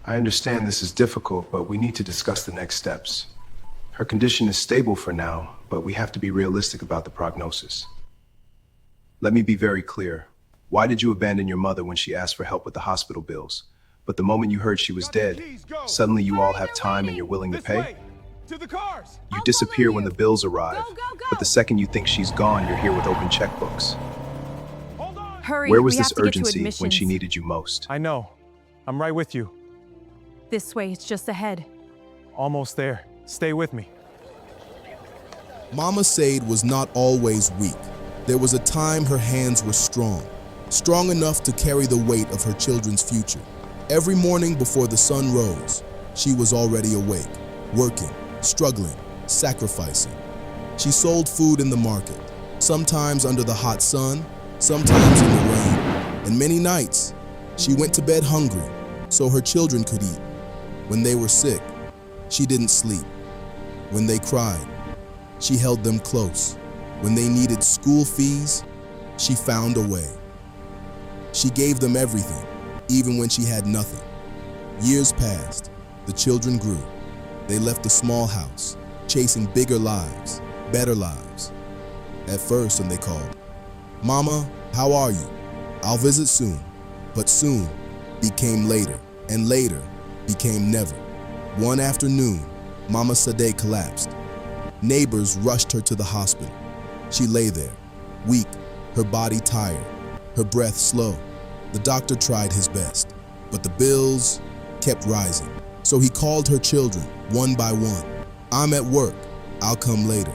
I understand this is difficult, but we need to discuss the next steps. Her condition is stable for now, but we have to be realistic about the prognosis. Let me be very clear. Why did you abandon your mother when she asked for help with the hospital bills? But the moment you heard she was dead, suddenly you all have time and you're willing to pay? You disappear when the bills arrive, but the second you think she's gone, you're here with open checkbooks. Hurry, Where was we this have to get to urgency when admissions. she needed you most? I know. I'm right with you. This way, it's just ahead. Almost there. Stay with me. Mama Said was not always weak. There was a time her hands were strong enough to carry the weight of her children's future. Every morning before the sun rose, she was already awake, working, struggling, sacrificing. She sold food in the market, sometimes under the hot sun, sometimes in the rain, and many nights she went to bed hungry so her children could eat. When they were sick, she didn't sleep. When they cried, she held them close. When they needed school fees, she found a way. She gave them everything, even when she had nothing. Years passed, the children grew. They left the small house, chasing bigger lives, better lives. At first, when they called, "Mama, how are you? I'll visit soon." But soon became later, and later became never. One afternoon, Mama Sadeh collapsed. Neighbors rushed her to the hospital. She lay there, weak, her body tired, her breath slow. The doctor tried his best, but the bills kept rising. So he called her children one by one. "I'm at work. I'll come later.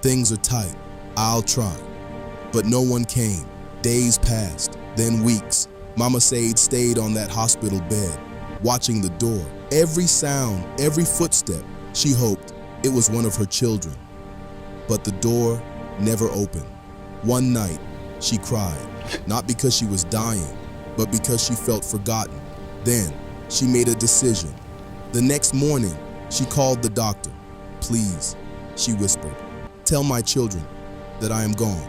Things are tight. I'll try." But no one came. Days passed, then weeks. Mama Said stayed on that hospital bed, watching the door. Every sound, every footstep, she hoped it was one of her children. But the door never opened. One night, she cried, not because she was dying, but because she felt forgotten. Then, she made a decision. The next morning, she called the doctor. "Please," she whispered, "tell my children that I am gone."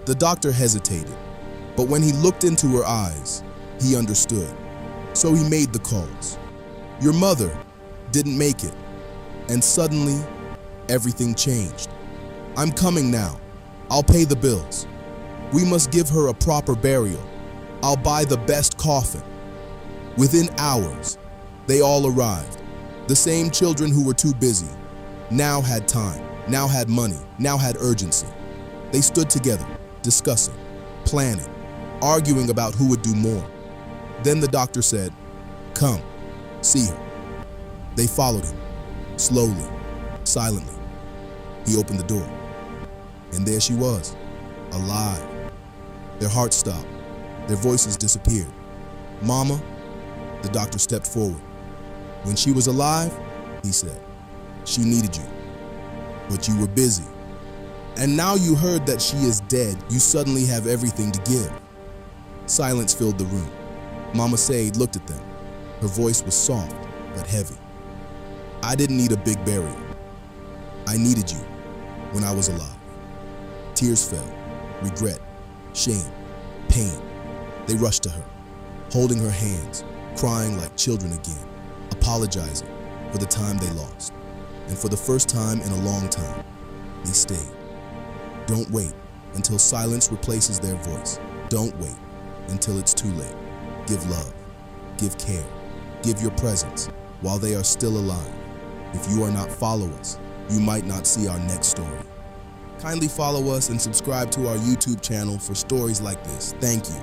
The doctor hesitated, but when he looked into her eyes, he understood. So he made the calls. Your mother didn't make it, and suddenly, everything changed. "I'm coming now. I'll pay the bills. We must give her a proper burial. I'll buy the best coffin." Within hours, they all arrived. The same children who were too busy now had time, now had money, now had urgency. They stood together, discussing, planning, arguing about who would do more. Then the doctor said, "Come, see her." They followed him, slowly, silently. He opened the door, and there she was, alive. Their hearts stopped, their voices disappeared. "Mama," the doctor stepped forward. "When she was alive," he said, "she needed you, but you were busy. And now you heard that she is dead, you suddenly have everything to give." Silence filled the room. Mama Said looked at them. Her voice was soft but heavy. "I didn't need a big burial. I needed you when I was alive." Tears fell, regret, shame, pain. They rushed to her, holding her hands, crying like children again, apologizing for the time they lost. And for the first time in a long time, they stayed. Don't wait until silence replaces their voice. Don't wait until it's too late. Give love, give care, give your presence while they are still alive. If you are not follow us, you might not see our next story. Kindly follow us and subscribe to our YouTube channel for stories like this. Thank you.